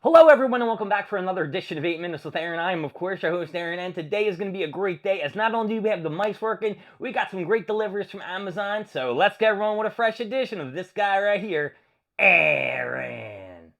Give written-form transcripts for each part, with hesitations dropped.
Hello, everyone, and welcome back for another edition of 8 Minutes with Aaron. I am, of course, your host, Aaron, and today is going to be a great day as not only do we have the mics working, we got some great deliveries from Amazon, so let's get rolling with a fresh edition of this guy right here, Aaron.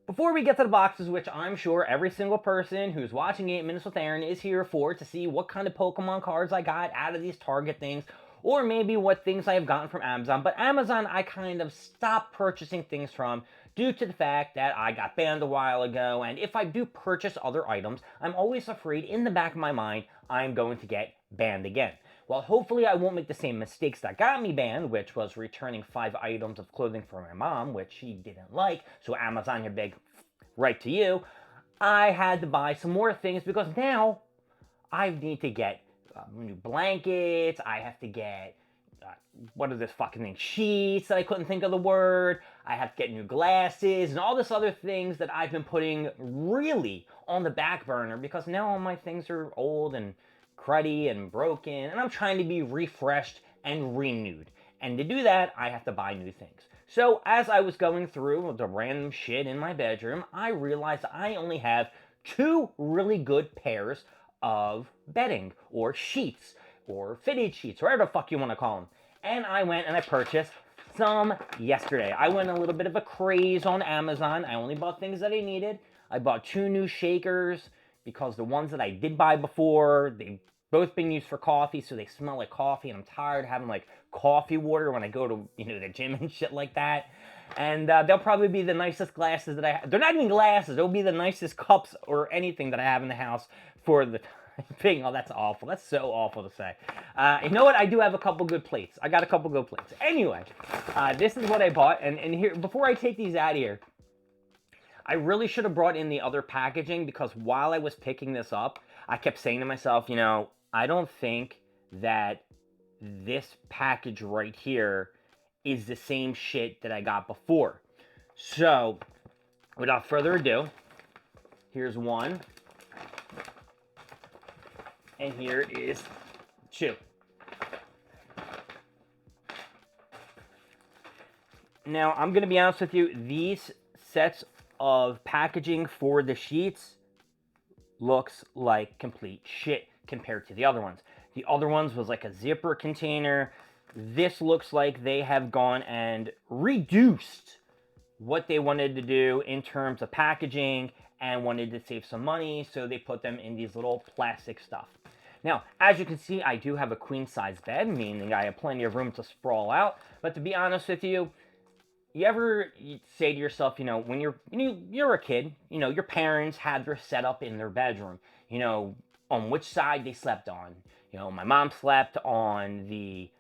Before we get to the boxes, which I'm sure every single person who's watching 8 Minutes with Aaron is here for to see what kind of Pokemon cards I got out of these Target things, or maybe what things I have gotten from Amazon. But Amazon, I kind of stopped purchasing things from due to the fact that I got banned a while ago, and if I do purchase other items, I'm always afraid in the back of my mind I'm going to get banned again. Well, hopefully I won't make the same mistakes that got me banned, which was returning 5 items of clothing for my mom, which she didn't like, so Amazon, your big right to you. I had to buy some more things because now I need to get new blankets. I have to get what are this fucking thing? Sheets that I couldn't think of the word. I have to get new glasses and all this other things that I've been putting really on the back burner because now all my things are old and cruddy and broken, and I'm trying to be refreshed and renewed. And to do that, I have to buy new things. So as I was going through the random shit in my bedroom, I realized I only have two really good pairs of bedding or sheets or fitted sheets, whatever the fuck you want to call them. And I went and I purchased some yesterday. I went a little bit of a craze on Amazon. I only bought things that I needed. I bought two new shakers because the ones that I did buy before, they've both been used for coffee, so they smell like coffee, and I'm tired of having like coffee water when I go to the gym and shit like that. And they'll probably be the nicest glasses that I have. They're not even glasses. They'll be the nicest cups or anything that I have in the house for the thing. Oh, that's awful. That's so awful to say. You know what? I do have a couple good plates. I got a couple good plates. Anyway, this is what I bought. And here, before I take these out of here, I really should have brought in the other packaging because while I was picking this up, I kept saying to myself, I don't think that this package right here is the same shit that I got before. So, without further ado, here's one. And here is two. Now, I'm going to be honest with you, these sets of packaging for the sheets looks like complete shit compared to the other ones. The other ones was like a zipper container. This looks like they have gone and reduced what they wanted to do in terms of packaging and wanted to save some money, so they put them in these little plastic stuff. Now, as you can see, I do have a queen size bed, meaning I have plenty of room to sprawl out. But to be honest with you, you ever say to yourself, when you're a kid, your parents had their setup in their bedroom, on which side they slept on. My mom slept on the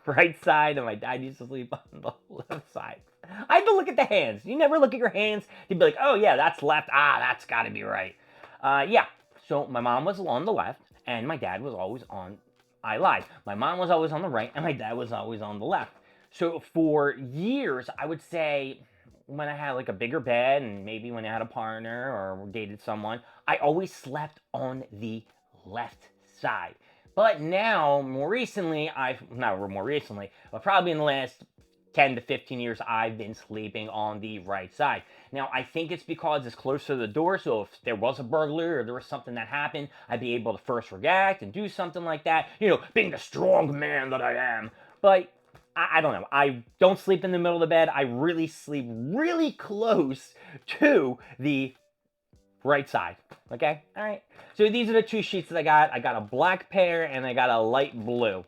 right side, and my dad used to sleep on the left side. I had to look at the hands. You never look at your hands to be like, oh yeah, that's left. Ah, that's got to be right. Yeah. So my mom was on the left, and my dad was always on. I lied. My mom was always on the right, and my dad was always on the left. So for years, I would say when I had like a bigger bed, and maybe when I had a partner or dated someone, I always slept on the left side. But now, more recently, but probably in the last 10 to 15 years, I've been sleeping on the right side. Now, I think it's because it's closer to the door, so if there was a burglar or there was something that happened, I'd be able to first react and do something like that, being the strong man that I am. But I don't know. I don't sleep in the middle of the bed. I really sleep really close to the right side. Okay? All right. So these are the two sheets that I got. I got a black pair and I got a light blue.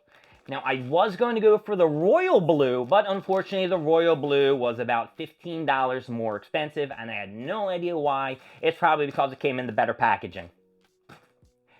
Now, I was going to go for the royal blue, but unfortunately, the royal blue was about $15 more expensive, and I had no idea why. It's probably because it came in the better packaging.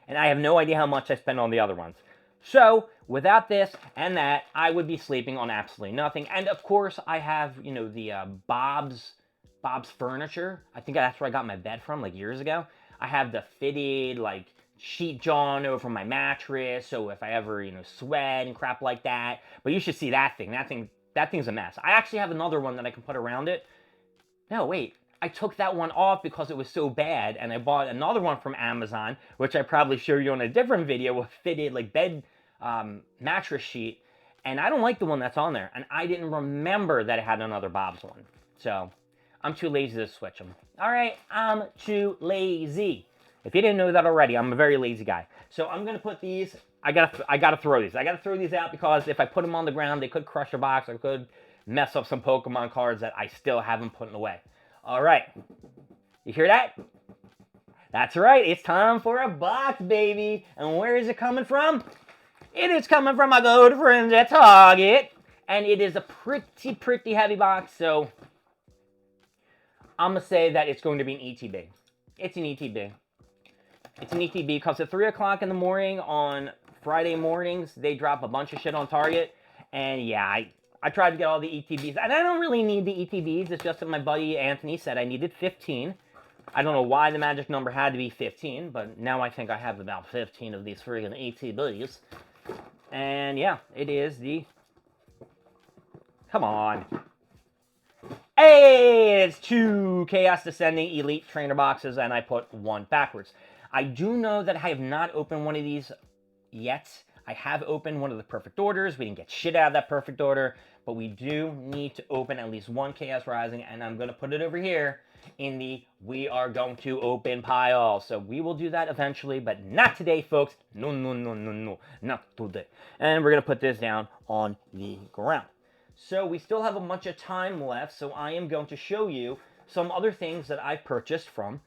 And I have no idea how much I spent on the other ones. So, without this and that, I would be sleeping on absolutely nothing. And of course, I have, the Bob's Furniture. I think that's where I got my bed from, like years ago. I have the fitted, like, sheet drawn over my mattress, so if I ever, sweat and crap like that. But you should see that thing. That thing's a mess. I actually have another one that I can put around it. No, wait. I took that one off because it was so bad, and I bought another one from Amazon, which I probably showed you on a different video, with fitted like bed mattress sheet, and I don't like the one that's on there. And I didn't remember that it had another Bob's one. So I'm too lazy to switch them. All right, I'm too lazy. If you didn't know that already, I'm a very lazy guy. So I'm gonna put these. I gotta throw these. I gotta throw these out because if I put them on the ground, they could crush a box. I could mess up some Pokemon cards that I still haven't put away. All right, you hear that? That's right. It's time for a box, baby. And where is it coming from? It is coming from my good friends at Target, and it is a pretty heavy box. So I'm gonna say that it's going to be an ETB. It's an ETB. It's an ETB because at 3 o'clock in the morning on Friday mornings, they drop a bunch of shit on Target. And yeah, I tried to get all the ETBs. And I don't really need the ETBs. It's just that my buddy Anthony said I needed 15. I don't know why the magic number had to be 15, but now I think I have about 15 of these friggin' ETBs. And yeah, it is the... Come on. Hey, it's 2 Chaos Descending Elite Trainer boxes, and I put 1 backwards. I do know that I have not opened one of these yet. I have opened one of the Perfect Orders. We didn't get shit out of that Perfect Order, but we do need to open at least 1 Chaos Rising, and I'm going to put it over here in the we are going to open pile. So we will do that eventually, but not today, folks. No, not today. And we're going to put this down on the ground. So we still have a bunch of time left, so I am going to show you some other things that I purchased from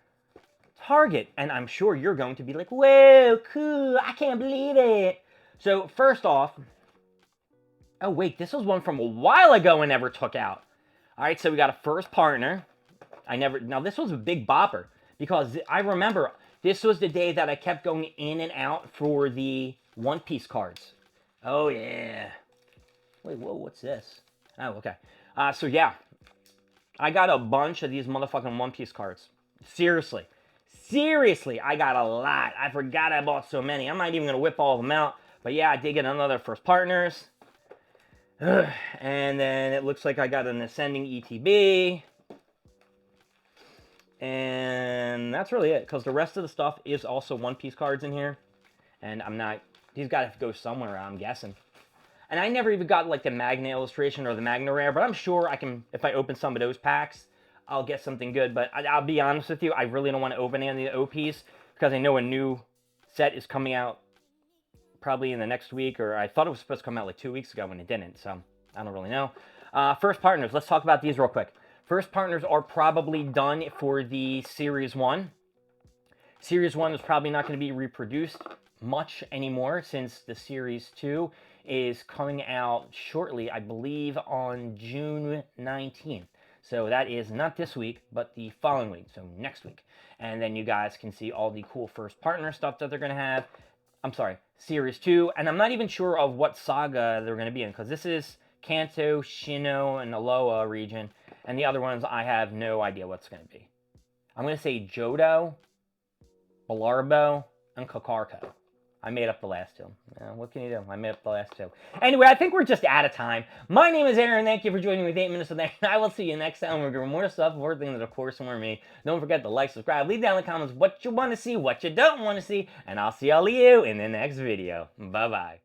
Target. And I'm sure you're going to be like, whoa, cool, I can't believe it. So first off, oh wait, this was one from a while ago and never took out. All right, so we got a first partner. Now this was a big bopper because I remember this was the day that I kept going in and out for the One Piece cards. Oh yeah. Wait, whoa, what's this? Oh, okay. So yeah, I got a bunch of these motherfucking One Piece cards. Seriously, I got a lot. I forgot I bought so many. I'm not even gonna whip all of them out. But yeah, I did get another First Partners. And then it looks like I got an Ascending ETB. And that's really it, because the rest of the stuff is also One Piece cards in here. And these gotta go somewhere, I'm guessing. And I never even got like the Magna illustration or the Magna Rare, but I'm sure I can, if I open some of those packs, I'll get something good. But I'll be honest with you, I really don't want to open any of the OPs, because I know a new set is coming out probably in the next week, or I thought it was supposed to come out like 2 weeks ago and it didn't, so I don't really know. First partners, let's talk about these real quick. First partners are probably done for the Series 1. Series 1 is probably not going to be reproduced much anymore since the Series 2 is coming out shortly, I believe on June 19th. So that is not this week, but the following week, so next week. And then you guys can see all the cool first partner stuff that they're going to have. I'm sorry, Series 2. And I'm not even sure of what saga they're going to be in, because this is Kanto, Shino, and Alola region. And the other ones, I have no idea what's going to be. I'm going to say Johto, Belarbo, and Kakarko. I made up the last 2. What can you do? I made up the last 2. Anyway, I think we're just out of time. My name is Aaron. Thank you for joining me with 8 Minutes with Aaron. I will see you next time. We're doing more stuff, more things, of course, more me. Don't forget to like, subscribe, leave down in the comments what you want to see, what you don't want to see, and I'll see all of you in the next video. Bye-bye.